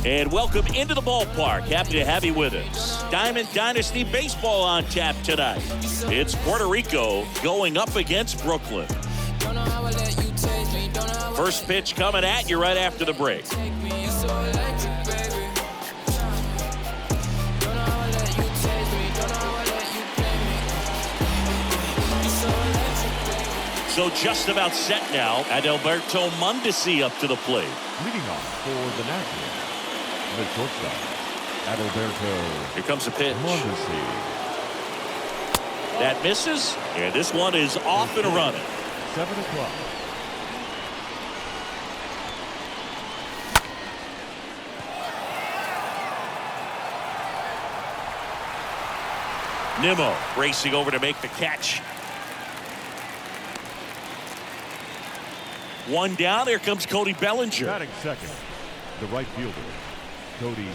And welcome into the ballpark. Happy to have you with us. Diamond Dynasty Baseball on tap tonight. It's Puerto Rico going up against Brooklyn. First pitch coming at you right after the break. So just about set now. Adalberto Mondesi up to the plate. Leading off for the Nationals, the shortstop, Adalberto. Here comes the pitch. Mondesi. That misses, and this one is off and running. 7 o'clock. Nimmo racing over to make the catch. One down. Here comes Cody Bellinger. Batting second, the right fielder, Cody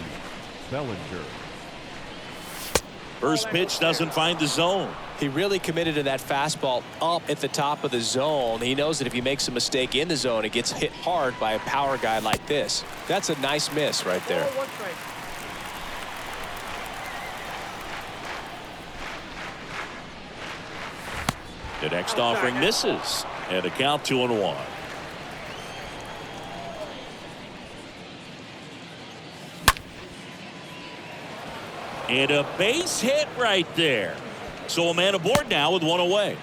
Bellinger. First pitch doesn't find the zone. He really committed to that fastball up at the top of the zone. He knows that if he makes a mistake in the zone, it gets hit hard by a power guy like this. That's a nice miss right there. The next offering misses, and a count 2-1. And a base hit right there. So a man aboard now with one away.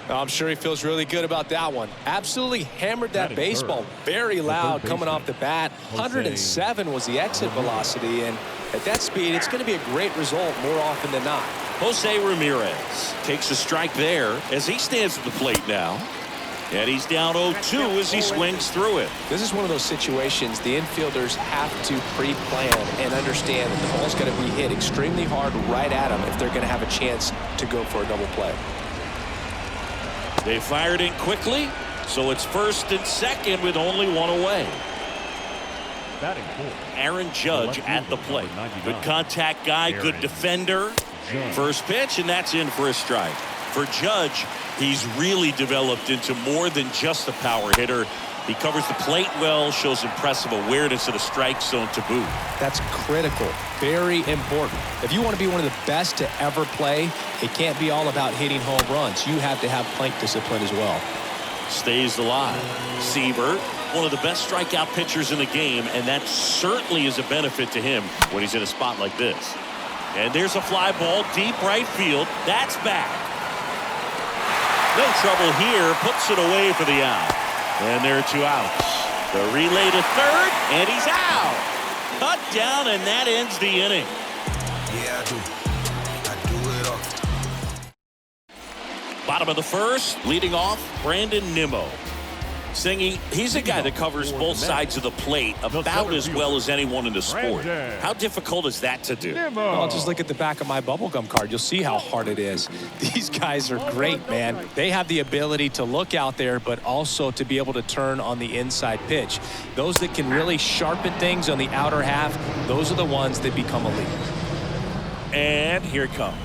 I'm sure he feels really good about that one. Absolutely hammered that baseball. Very loud coming off the bat. 107 was the exit velocity, and at that speed, it's going to be a great result more often than not. Jose Ramirez takes a strike there as he stands at the plate now. And he's down 0-2 as he swings through it. This is one of those situations the infielders have to pre-plan and understand that the ball's going to be hit extremely hard right at them if they're going to have a chance to go for a double play. They fired in quickly, so it's first and second with only one away. Batting fourth, Aaron Judge at the plate. Good contact guy, good defender. First pitch, and that's in for a strike. For Judge, he's really developed into more than just a power hitter. He covers the plate well, shows impressive awareness of the strike zone to boot. That's critical, very important. If you want to be one of the best to ever play, it can't be all about hitting home runs. You have to have plate discipline as well. Stays alive. Siebert, one of the best strikeout pitchers in the game, and that certainly is a benefit to him when he's in a spot like this. And there's a fly ball deep right field. That's back. No trouble here, puts it away for the out. And there are 2 outs. The relay to third, and he's out. Cut down, and that ends the inning. Yeah, I do it all. Bottom of the first, leading off, Brandon Nimmo. Singy, he's a guy that covers both sides of the plate about as well as anyone in the sport. How difficult is that to do? Well, just look at the back of my bubblegum card. You'll see how hard it is. These guys are great, man. They have the ability to look out there, but also to be able to turn on the inside pitch. Those that can really sharpen things on the outer half, those are the ones that become elite. And here it comes.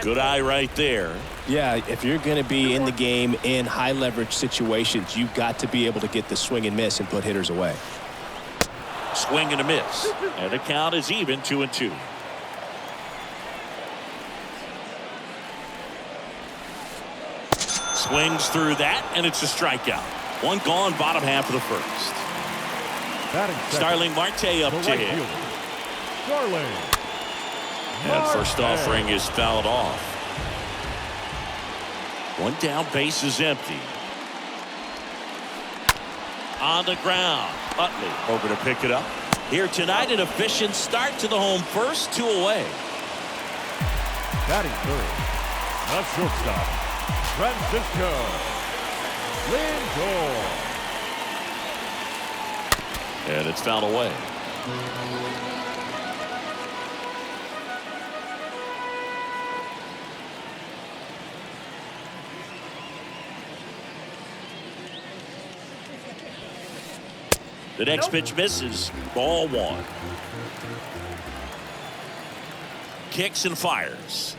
Good eye right there. Yeah, if you're going to be in the game in high leverage situations, you've got to be able to get the swing and miss and put hitters away. Swing and a miss. And the count is even 2-2. Swings through that, and it's a strikeout. One gone, bottom half of the first. Starling Marte up to him. And first offering is fouled off. One down, base is empty. On the ground, Utley over to pick it up. Here tonight, an efficient start to the home first, 2 away. Batting third, the shortstop, Francisco Lindor. And it's fouled away. The next pitch misses. Ball 1. Kicks and fires.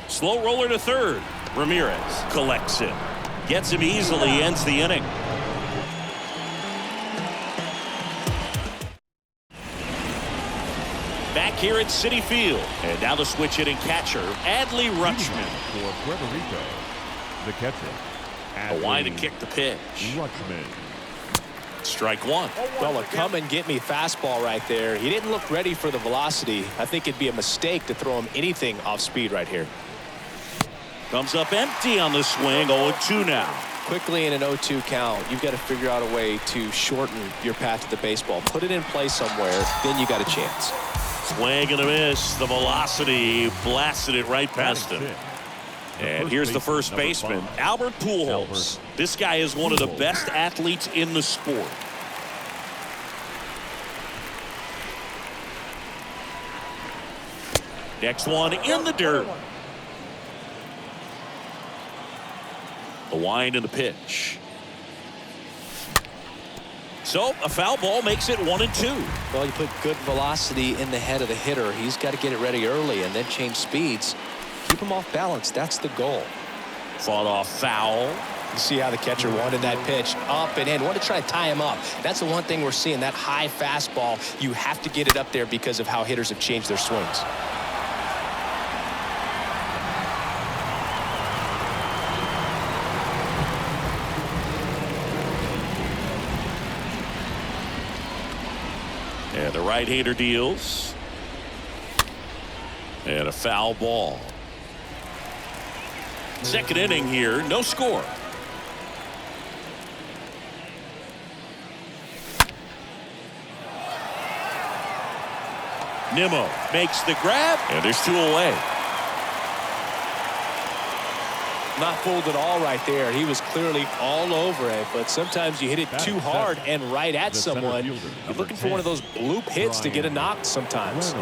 Slow roller to third. Ramirez collects it. Gets him easily, ends the inning. Back here at Citi Field. And now the switch hitting catcher, Adley Rutschman. For Puerto Rico, the catcher. A wide to kick the pitch. Rutschman. Strike one. Well, a come and get me fastball right there. He didn't look ready for the velocity. I think it'd be a mistake to throw him anything off speed right here. Comes up empty on the swing. 0-2 now. Quickly in an 0-2 count, you've got to figure out a way to shorten your path to the baseball. Put it in play somewhere, then you got a chance. Swing and a miss. The velocity blasted it right past him. And here's the first baseman, Albert Pujols. This guy is one of the best athletes in the sport. Next one in the dirt. The wind and the pitch. So a foul ball makes it 1-2. Well, you put good velocity in the head of the hitter. He's got to get it ready early and then change speeds. Keep him off balance. That's the goal. Fought off foul. You see how the catcher wanted that pitch up and in. Wanted to try to tie him up. That's the one thing we're seeing, that high fastball. You have to get it up there because of how hitters have changed their swings. And the right-hander deals. And a foul ball. Second inning here, no score. Nimmo makes the grab, and there's two away. Not fooled at all right there. He was clearly all over it, but sometimes you hit it too hard and right at someone. You're looking for one of those bloop hits to get a knock sometimes.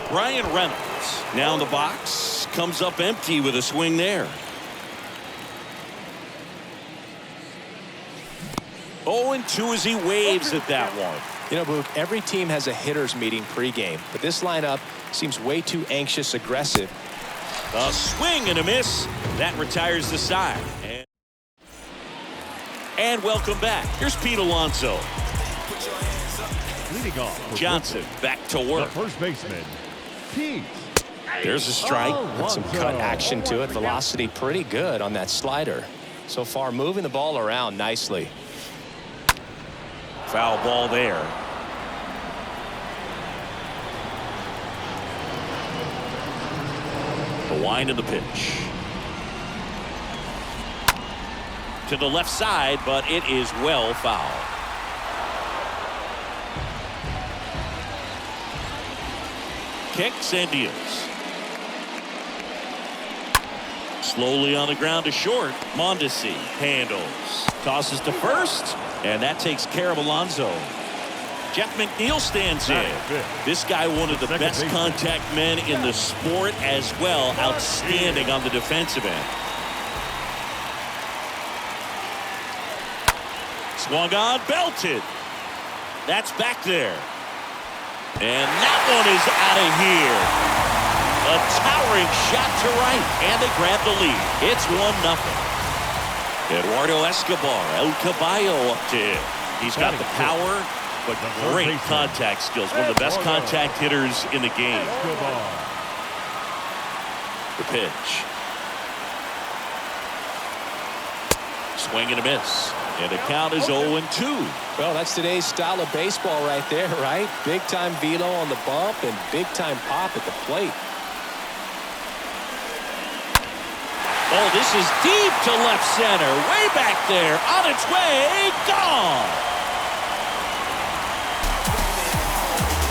Ryan Reynolds now in the box, comes up empty with a swing there. 0-2 as he waves at that one. You know, Boog, every team has a hitters meeting pregame, but this lineup seems way too anxious, aggressive. A swing and a miss. That retires the side. And welcome back. Here's Pete Alonso. Leading off. Johnson back to The work. first baseman, Pete. There's a strike. Some cut action to it. Velocity pretty good on that slider. So far, moving the ball around nicely. Foul ball there. The wind of the pitch. To the left side, but it is well fouled. Kicks and deals. Slowly on the ground to short. Mondesi handles. Tosses to first. And that takes care of Alonso. Jeff McNeil stands in. This guy, one of the best contact men in the sport as well. Outstanding on the defensive end. Swung on, belted. That's back there. And that one is out of here. A towering shot to right. And they grab the lead. It's 1-0. Eduardo Escobar, El Caballo up to him. He's got the power, but great contact skills. One of the best contact hitters in the game. The pitch. Swing and a miss. And the count is 0-2. Well, that's today's style of baseball right there, right? Big-time velo on the bump and big-time pop at the plate. Oh, this is deep to left center. Way back there. On its way. Gone.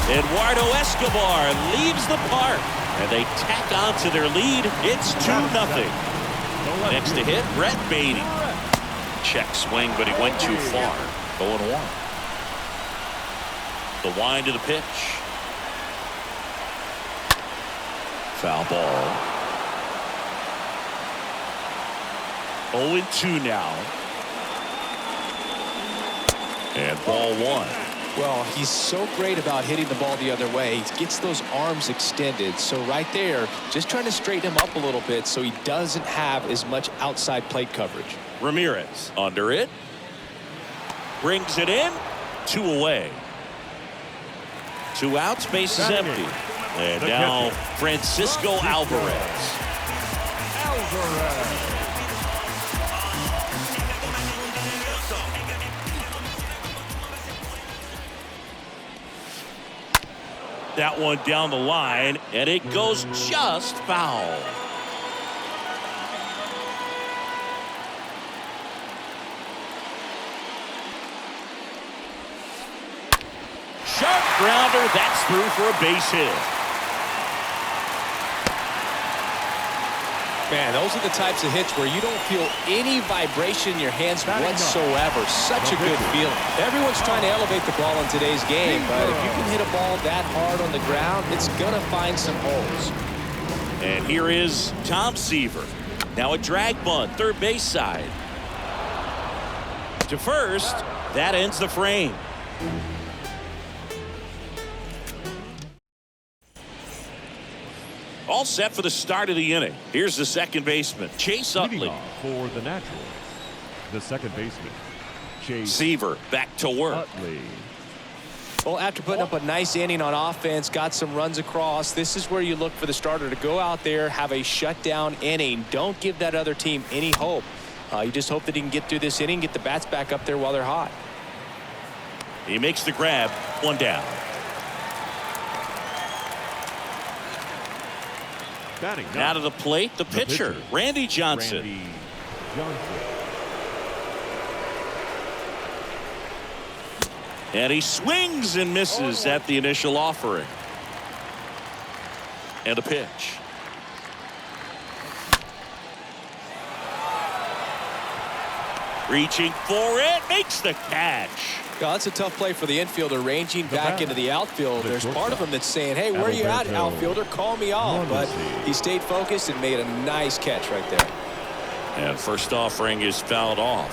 Eduardo Escobar leaves the park. And they tack on to their lead. It's 2-0. Next to hit, Brett Beatty. Check swing, but he went too far. 0-1. The wind of the pitch. Foul ball. 0-2 now. And ball one. Well, he's so great about hitting the ball the other way. He gets those arms extended. So right there, just trying to straighten him up a little bit so he doesn't have as much outside plate coverage. Ramirez under it. Brings it in. 2 away. 2 outs, base is empty. And now Francisco Alvarez. That one down the line, and it goes just foul. Sharp grounder, that's through for a base hit. Man, those are the types of hits where you don't feel any vibration in your hands whatsoever. Such a good feeling. Everyone's trying to elevate the ball in today's game, but if you can hit a ball that hard on the ground, it's going to find some holes. And here is Tom Seaver. Now a drag bunt, third base side. To first, that ends the frame. All set for the start of the inning. Here's the second baseman, Chase Utley. For the Natural, the second baseman, Chase Seaver back to work. Utley. Well, after putting up a nice inning on offense, got some runs across, this is where you look for the starter to go out there, have a shutdown inning. Don't give that other team any hope. You just hope that he can get through this inning, get the bats back up there while they're hot. He makes the grab, 1 down. Now to the plate, the pitcher, Randy Johnson. And he swings and misses at the initial offering. And a pitch. Reaching for it, makes the catch. Yeah, that's a tough play for the infielder, ranging back into the outfield. There's part of him that's saying, hey, where are you at, outfielder? Call me off. But he stayed focused and made a nice catch right there. And first offering is fouled off.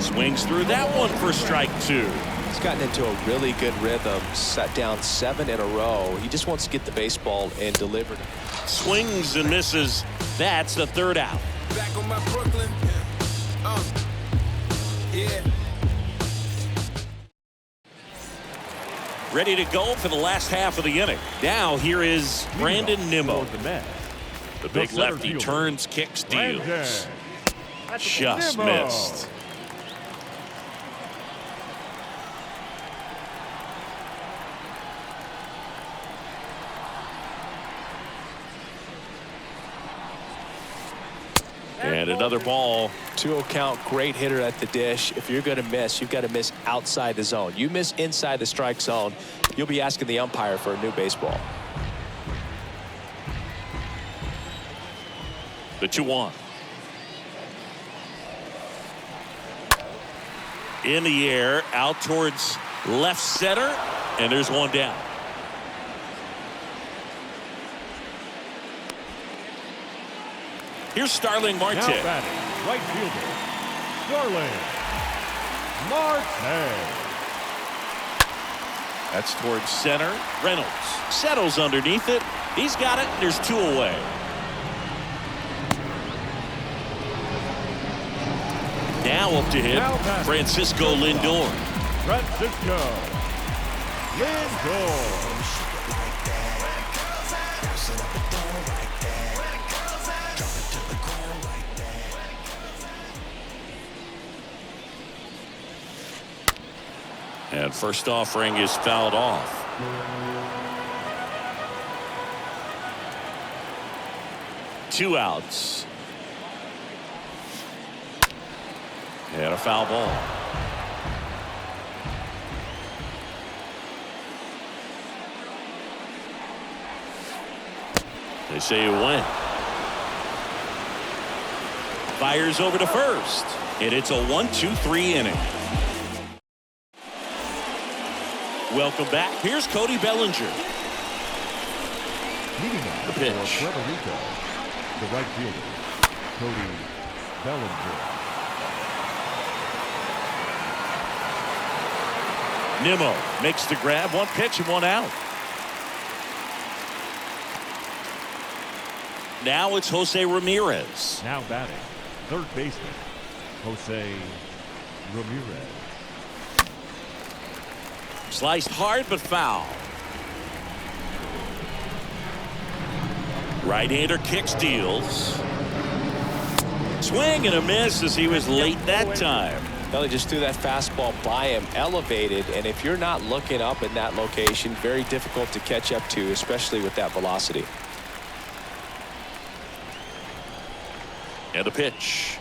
Swings through that one for strike 2. He's gotten into a really good rhythm, set down 7 in a row. He just wants to get the baseball and deliver it. Swings and misses. That's the third out. Back on my Brooklyn. Yeah. Ready to go for the last half of the inning. Now here is Brandon Nimmo. The big lefty turns, kicks, deals. Just missed. And another ball. 2-0 count, great hitter at the dish. If you're going to miss, you've got to miss outside the zone. You miss inside the strike zone, you'll be asking the umpire for a new baseball. The 2-1. In the air, out towards left center, and there's 1 down. Here's Starling Marte. Now batting, right fielder, Starling Marte. That's towards center. Reynolds settles underneath it. He's got it. There's 2 away. Now up to hit, Francisco Lindor. Francisco Lindor. And first offering is fouled off. Two outs. And a foul ball. They say it went. Fires over to first. And it's a 1-2-3 inning. Welcome back. Here's Cody Bellinger. The pitch. The right fielder, Cody Bellinger. Nimmo makes the grab. One pitch and one out. Now it's Jose Ramirez. Now batting, third baseman, Jose Ramirez. Sliced hard but foul. Right-hander kicks, deals. Swing and a miss as he was late that time. Well, he just threw that fastball by him, elevated, and if you're not looking up in that location, very difficult to catch up to, especially with that velocity. And a pitch.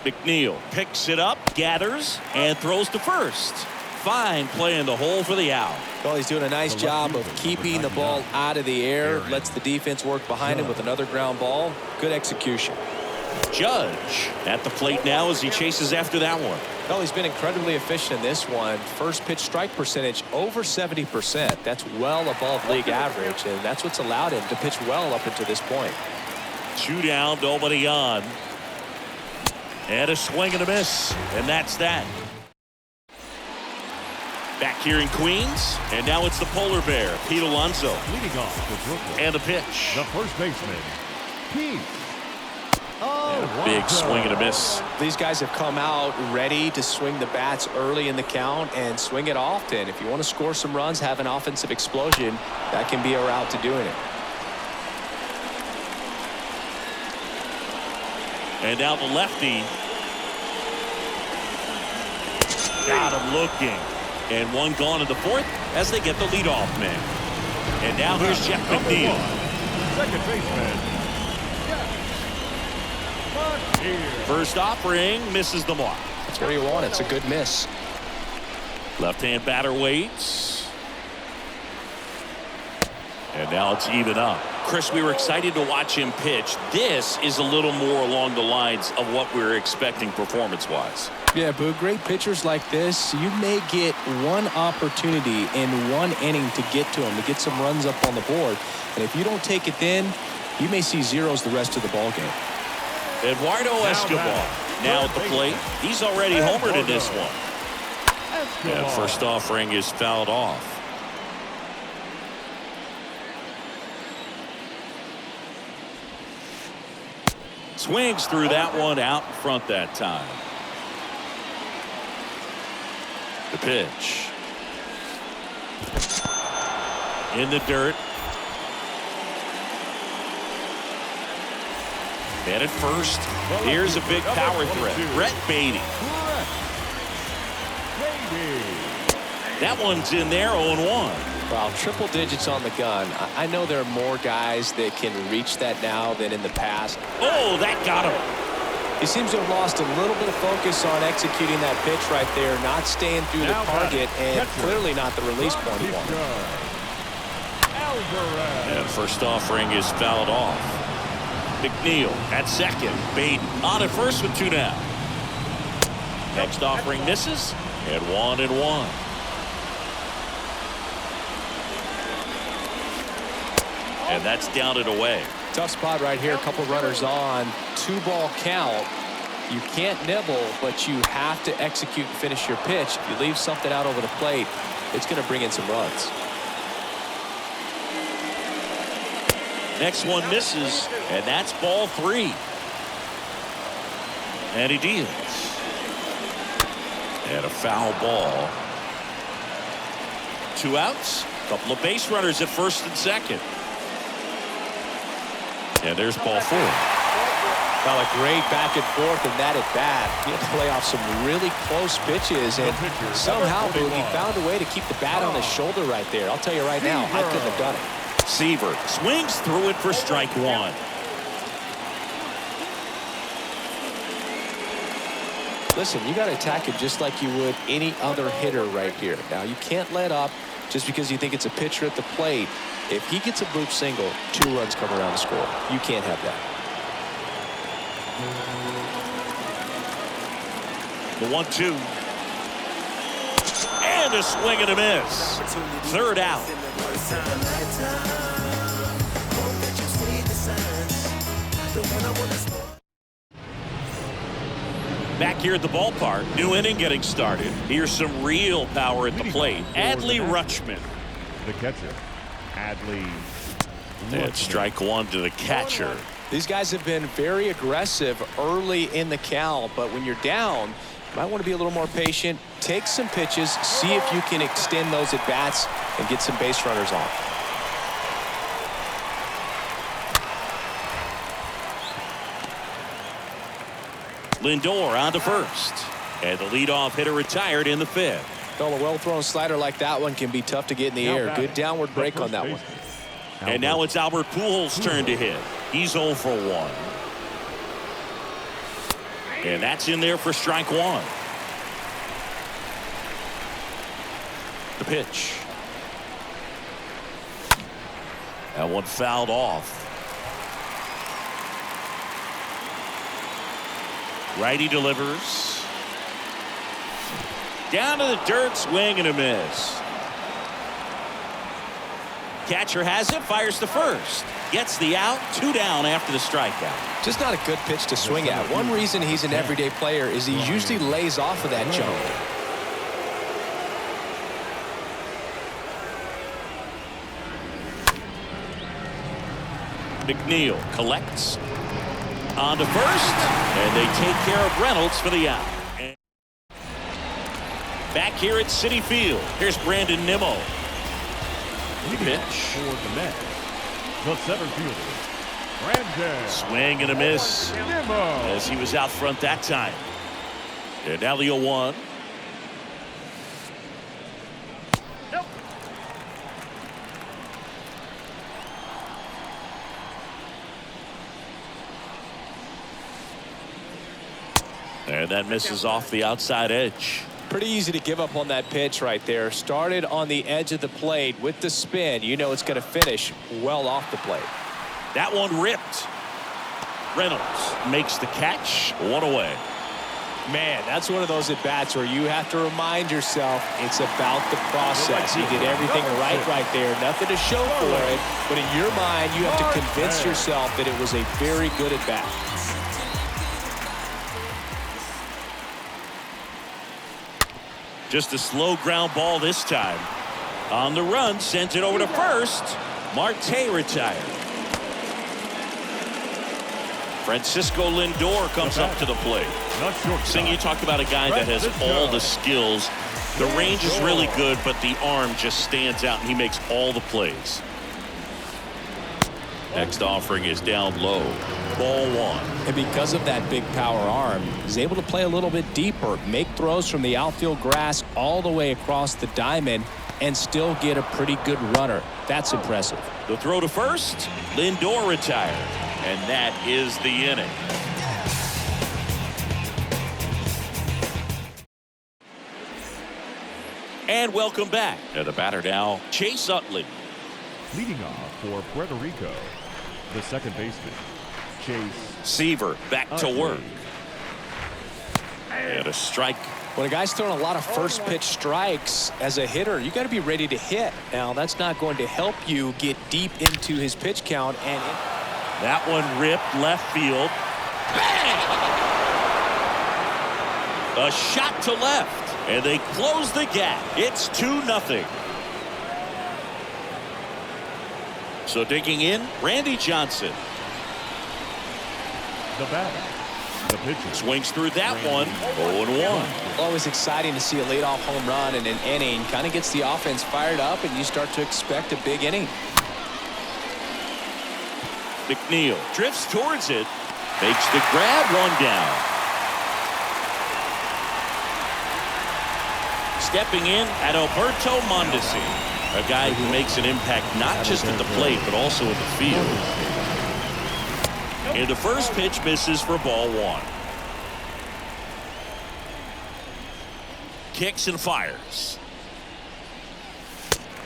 McNeil picks it up, gathers, and throws to first. Fine play in the hole for the out. Well, he's doing a nice job of keeping the ball out of the air, lets the defense work behind him with another ground ball. Good execution. Judge at the plate now as he chases after that one. Well, he's been incredibly efficient in this one. First pitch strike percentage over 70%. That's well above league average, and that's what's allowed him to pitch well up until this point. 2 down, nobody on. And a swing and a miss, and that's that. Back here in Queens, and now it's the polar bear, Pete Alonso. Leading off for Brooklyn, And a pitch. the first baseman, Pete. Big swing and a miss. These guys have come out ready to swing the bats early in the count and swing it often. If you want to score some runs, have an offensive explosion, that can be a route to doing it. And now the lefty. Got him looking. And one gone in the fourth as they get the leadoff man. And now here's Jeff McNeil. Second baseman, First offering misses the mark. That's where you want it. It's a good miss. Left-hand batter waits. And now it's even up. Chris, we were excited to watch him pitch. This is a little more along the lines of what we were expecting performance-wise. Yeah, Boo, great pitchers like this, you may get one opportunity in one inning to get to him, to get some runs up on the board. And if you don't take it then, you may see zeros the rest of the ball game. Eduardo Escobar now at the plate. He's already homered in this one. And first offering is fouled off. Swings through that one out in front that time. The pitch. In the dirt. And at first, here's a big power threat. Brett Beatty. That one's in there, 0-1. Wow, triple digits on the gun. I know there are more guys that can reach that now than in the past. Oh, that got him. He seems to have lost a little bit of focus on executing that pitch right there, not staying through the target, and clearly not the release point he wanted. And first offering is fouled off. McNeil at second. Baden on at first with 2 down. Next offering misses, and 1-1. And that's down and away. Tough spot right here. A couple runners on. 2-ball count. You can't nibble, but you have to execute and finish your pitch. If you leave something out over the plate, it's going to bring in some runs. Next one misses, and that's ball 3. And he deals. And a foul ball. 2 outs. Couple of base runners at first and second. And there's ball 4. Well, a great back and forth in that at bat. He had to play off some really close pitches, and somehow he found a way to keep the bat on his shoulder right there. I'll tell you right now, I couldn't have done it. Seaver swings through it for strike 1. Listen, you got to attack him just like you would any other hitter right here. Now, you can't let up just because you think it's a pitcher at the plate. If he gets a bloop single, 2 runs come around to score. You can't have that. The 1-2. And a swing and a miss. Third out. Back here at the ballpark, new inning getting started. Here's some real power at the plate. Adley Rutschman. The catcher, Adley. And strike one to the catcher. These guys have been very aggressive early in the count, but when you're down, you might want to be a little more patient. Take some pitches, see if you can extend those at bats and get some base runners on. Lindor on to first. And the leadoff hitter retired in the fifth. Well, a well-thrown slider like that one can be tough to get in the air. Good downward break on that one. And now it's Albert Pujols' turn to hit. He's 0 for 1. And that's in there for strike one. The pitch. That one fouled off. Righty delivers. Down to the dirt, swing and a miss. Catcher has it, fires to first. Gets the out, 2 down after the strikeout. Just not a good pitch to swing at. One reason he's an everyday player is he usually lays off of that jump. McNeil collects. On to first, and they take care of Reynolds for the out. And back here at Citi Field, here's Brandon Nimmo. Pitch. For the Mets, the center fielder, Brandon. Swing and a miss Nimmo. as he was out front that time. And now the 0-1. And that misses off the outside edge. Pretty easy to give up on that pitch right there. Started on the edge of the plate with the spin. You know it's going to finish well off the plate. That one ripped. Reynolds makes the catch. 1 away. Man, that's one of those at bats where you have to remind yourself it's about the process. He did everything right there. Nothing to show for it, but in your mind you have to convince yourself that it was a very good at bat. Just a slow ground ball this time. On the run, sends it over to first. Marte retired. Francisco Lindor comes up to the plate. Sing, you talk about a guy that has all the skills. The range is really good, but the arm just stands out, and he makes all the plays. Next offering is down low. Ball 1. And because of that big power arm, he's able to play a little bit deeper, make throws from the outfield grass all the way across the diamond, and still get a pretty good runner. That's impressive. The throw to first. Lindor retired. And that is the inning. And welcome back. To the batter now, Chase Utley. Leading off for Puerto Rico, the second baseman, Chase Seaver back to work. And a strike. When a guy's throwing a lot of first pitch strikes as a hitter, you got to be ready to hit. Now, that's not going to help you get deep into his pitch count. And that one ripped left field. Bang! A shot to left. And they close the gap. It's 2-0. So digging in, Randy Johnson. the batter. The pitcher. Swings through that one. 0-1. Always exciting to see a leadoff home run in an inning. Kind of gets the offense fired up, and you start to expect a big inning. McNeil drifts towards it. Makes the grab. 1 down. Stepping in at Alberto Mondesi. A guy who makes an impact not just at the plate, but also in the field. And the first pitch misses for ball 1. Kicks and fires.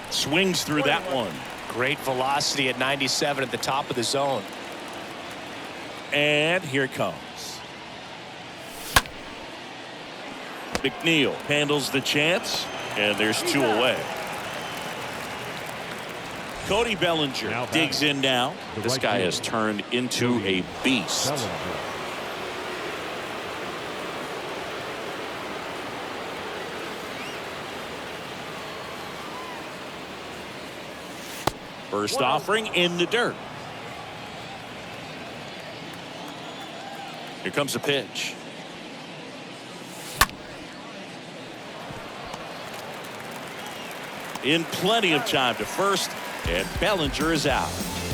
Swings through that one. Great velocity at 97 at the top of the zone. And here it comes. McNeil handles the chance, and there's 2 away. Cody Bellinger digs in now. This guy has turned into a beast. First offering in the dirt. Here comes a pitch. In plenty of time to first, and Bellinger is out.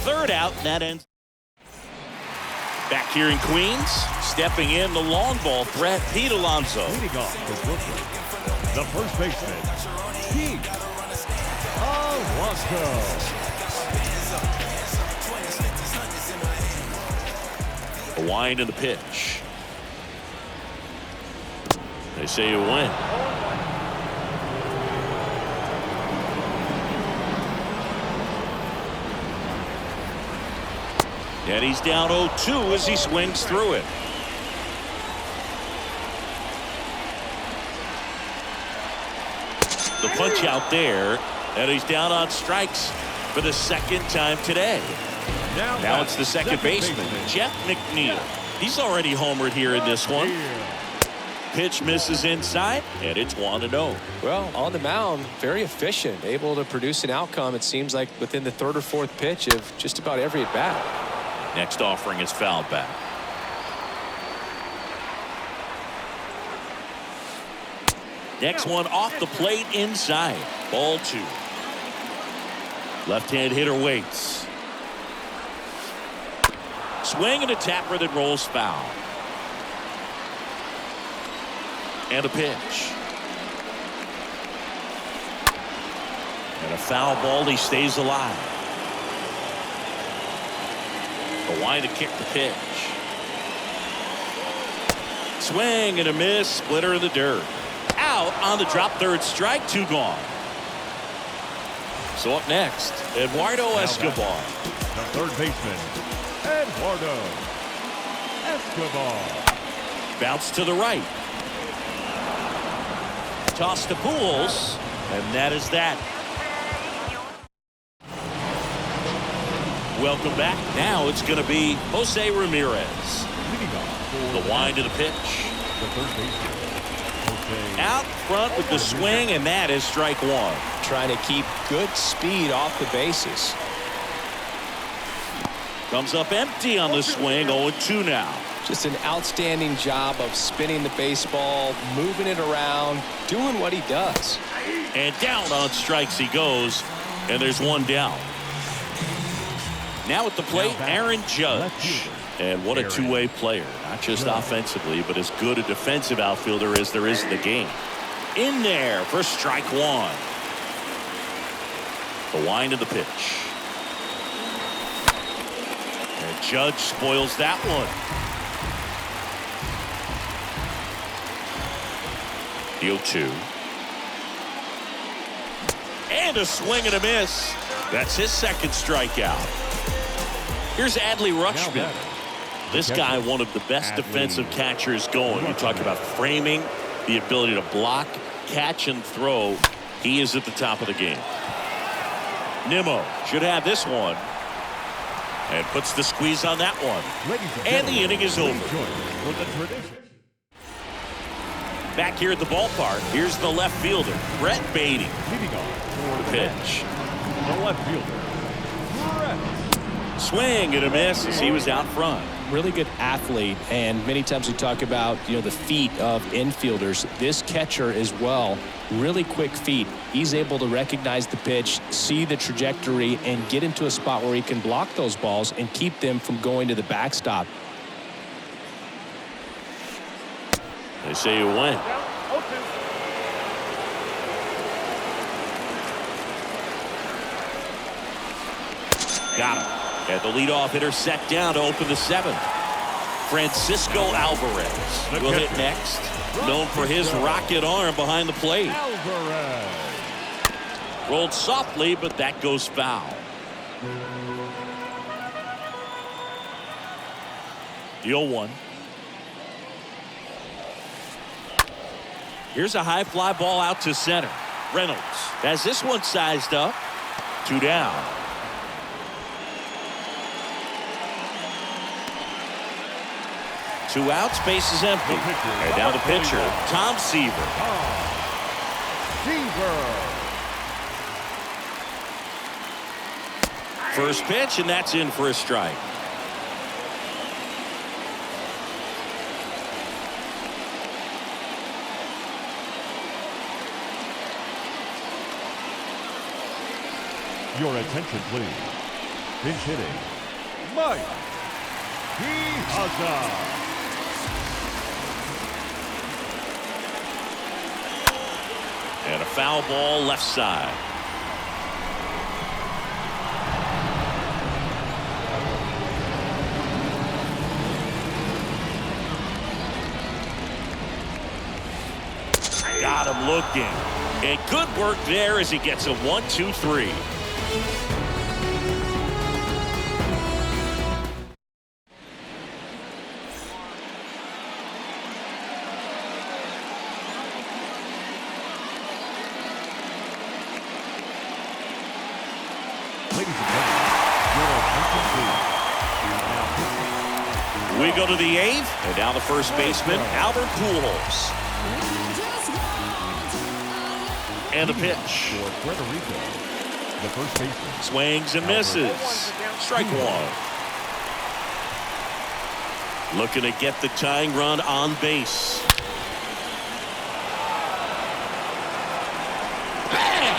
Third out, and that ends. Back here in Queens, stepping in the long ball threat, Pete Alonso. Leading off for Brooklyn, the first baseman, Pete Alonso. A wind in the pitch. They say you win. And he's down 0-2 as he swings through it. The punch out there, and he's down on strikes for the second time today. Now it's the second baseman, Jeff McNeil. He's already homered here in this one. Pitch misses inside, and it's 1-0. Well, on the mound, very efficient, able to produce an outcome, it seems like, within the third or fourth pitch of just about every at-bat. Next offering is fouled back. Next one off the plate inside. Ball 2. Left-hand hitter waits. Swing and a tapper that rolls foul. And a pitch. And a foul ball. He stays alive. The wind to kick the pitch. Swing and a miss. Splitter in the dirt. Out on the drop. Third strike. 2 gone. So up next, Eduardo Escobar. The third baseman, Eduardo Escobar. Bounce to the right. Toss to Pujols, and that is that. Welcome back. Now it's going to be Jose Ramirez. The wind to the pitch. The third baseman, Jose. Out front with the swing, and that is strike 1. Trying to keep good speed off the bases. Comes up empty on the swing. 0-2 now. Just an outstanding job of spinning the baseball, moving it around, doing what he does. And down on strikes he goes, and there's 1 down. Now at the plate, Aaron Judge. And what a two-way player. Not just offensively, but as good a defensive outfielder as there is in the game. In there for strike 1. The wind of the pitch. And Judge spoils that one. The 0-2. And a swing and a miss. That's his second strikeout. Here's Adley Rutschman. This guy, one of the best defensive catchers going. You talk about framing, the ability to block, catch, and throw. He is at the top of the game. Nimmo should have this one. And puts the squeeze on that one. And the inning is over. Back here at the ballpark, here's the left fielder, Brett Beatty. The pitch. The left fielder, Brett. Swing and a miss as he was out front. Really good athlete, and many times we talk about, the feet of infielders. This catcher as well, really quick feet. He's able to recognize the pitch, see the trajectory, and get into a spot where he can block those balls and keep them from going to the backstop. They say you win. Got him. And the leadoff hitter set down to open the 7th. Francisco Alvarez will hit next. Known for his rocket arm behind the plate. Alvarez. Rolled softly, but that goes foul. The 0-1. Here's a high fly ball out to center. Reynolds has this one sized up. 2 down. Two outs, base is empty. And now the pitcher, Tom Seaver. First pitch, and that's in for a strike. Your attention, please. Pinch hitting, Mike Piazza. And a foul ball left side. Got him looking. And good work there as he gets a 1-2-3. Ladies and gentlemen, your attention, please. We go to the 8th, and now the first baseman, Albert Pujols. And the pitch. For Puerto Rico, the first baseman. Swings and misses. Strike one. Looking to get the tying run on base. Bang!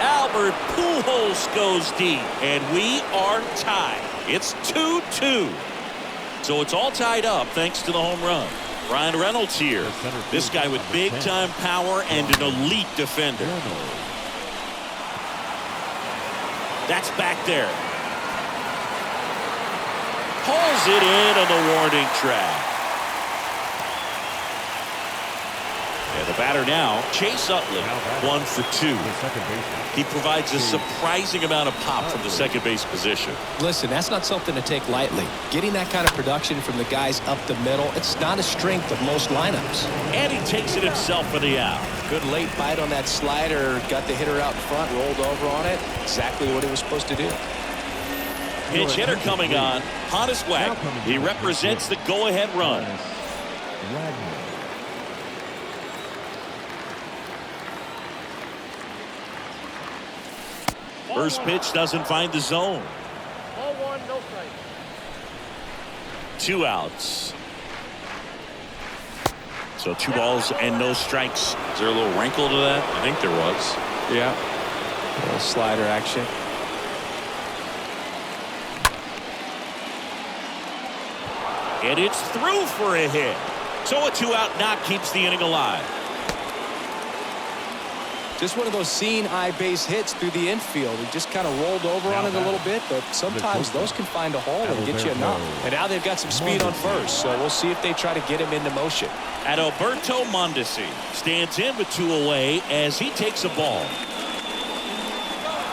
Albert Pujols goes deep, and we are tied. It's 2-2. So it's all tied up thanks to the home run. Ryan Reynolds here. This guy with big-time power and an elite defender. That's back there. Pulls it in on the warning track. And the batter now, Chase Utley, 1 for 2. He provides a surprising amount of pop from the second base position. Listen, that's not something to take lightly. Getting that kind of production from the guys up the middle, it's not a strength of most lineups. And he takes it himself for the out. Good late bite on that slider, got the hitter out in front, rolled over on it. Exactly what he was supposed to do. Pinch hitter coming on, Honus Wagner. He represents the go-ahead run. First pitch doesn't find the zone. Ball one, no strike. 2 outs. So 2 balls and no strikes. Is there a little wrinkle to that? I think there was. Yeah. A little slider action. And it's through for a hit. So a 2-out knock keeps the inning alive. Just one of those seeing eye base hits through the infield. He just kind of rolled over on it a little bit, but sometimes those can find a hole and get you a knock. And now they've got some speed on first, so we'll see if they try to get him into motion. Adalberto Mondesi stands in with 2 away as he takes a ball.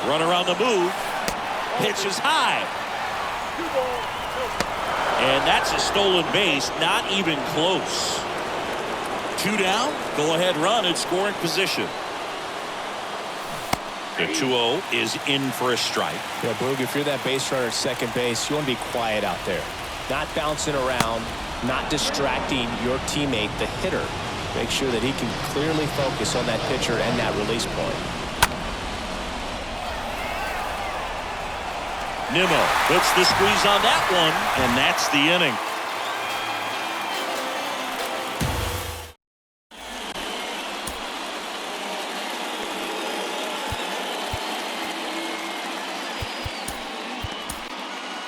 Runner on the move. Pitch is high. And that's a stolen base, not even close. 2 down, go ahead run in scoring position. The 2-0 is in for a strike. Yeah, Boog, if you're that base runner at second base, you want to be quiet out there. Not bouncing around, not distracting your teammate, the hitter. Make sure that he can clearly focus on that pitcher and that release point. Nimmo puts the squeeze on that one, and that's the inning.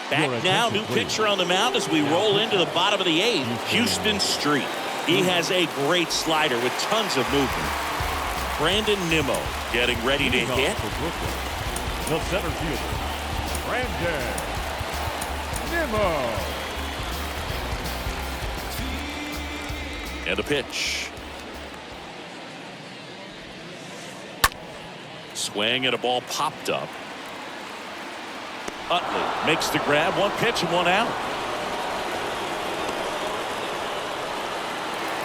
Back now, new pitcher on the mound as we roll into the bottom of the 8th, Houston Street. He has a great slider with tons of movement. Brandon Nimmo getting ready to hit. The center fielder, Brandon Nimmo. And a pitch. Swing and a ball popped up. Utley makes the grab, 1 pitch and 1 out.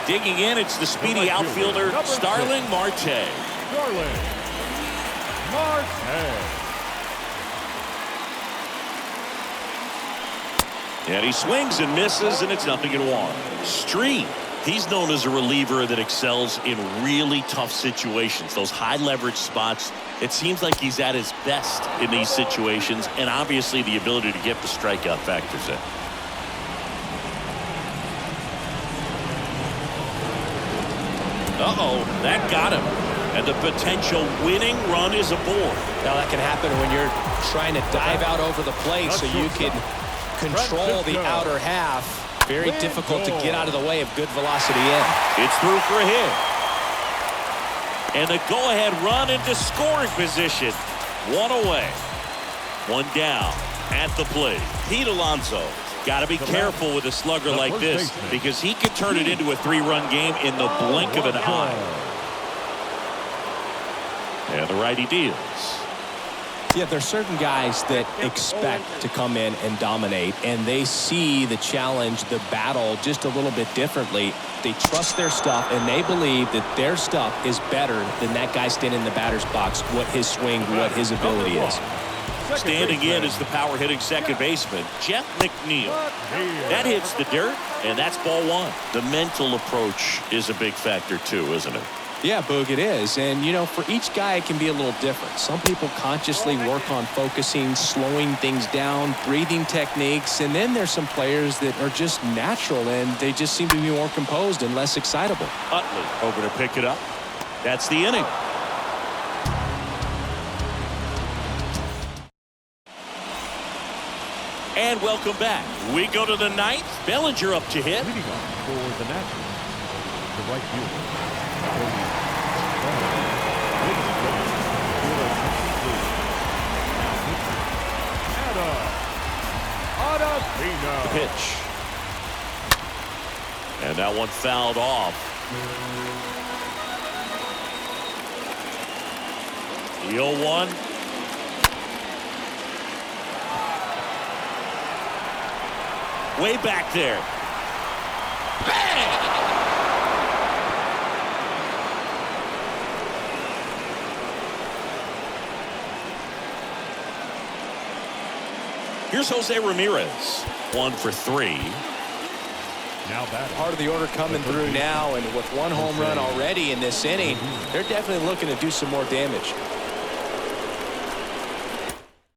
Digging in, it's the speedy outfielder, Starling Marte. Starling Marte. And he swings and misses, and it's 0-1. Street He's known as a reliever that excels in really tough situations. Those high leverage spots, it seems like he's at his best in these situations, and obviously the ability to get the strikeout factors in. Uh-oh, that got him. And the potential winning run is aboard. Now that can happen when you're trying to dive out over the plate so you can control the outer half. Very difficult to get out of the way of good velocity in. It's through for a hit. And a go-ahead run into scoring position. One away. One down at the plate. Pete Alonso. Got to be careful with a slugger like this because he could turn it into a 3-run game in the blink of an eye. And the righty deals. Yeah, there's certain guys that expect to come in and dominate, and they see the challenge, the battle just a little bit differently. They trust their stuff, and they believe that their stuff is better than that guy standing in the batter's box, what his swing, what his ability is. Standing in is the power-hitting second baseman, Jeff McNeil. That hits the dirt, and that's ball one. The mental approach is a big factor, too, isn't it? Yeah, Boog, it is. And, you know, for each guy, it can be a little different. Some people consciously work on focusing, slowing things down, breathing techniques. And then there's some players that are just natural, and they just seem to be more composed and less excitable. Utley over to pick it up. That's the inning. And welcome back. We go to the ninth. Bellinger up to hit. Leading off for the Nationals, the right fielder. The pitch. And that one fouled off. The 0-1. Way back there. Bang! Here's Jose Ramirez. 1 for 3. Now batting. Part of the order coming through now, and with one home run already in this inning, they're definitely looking to do some more damage.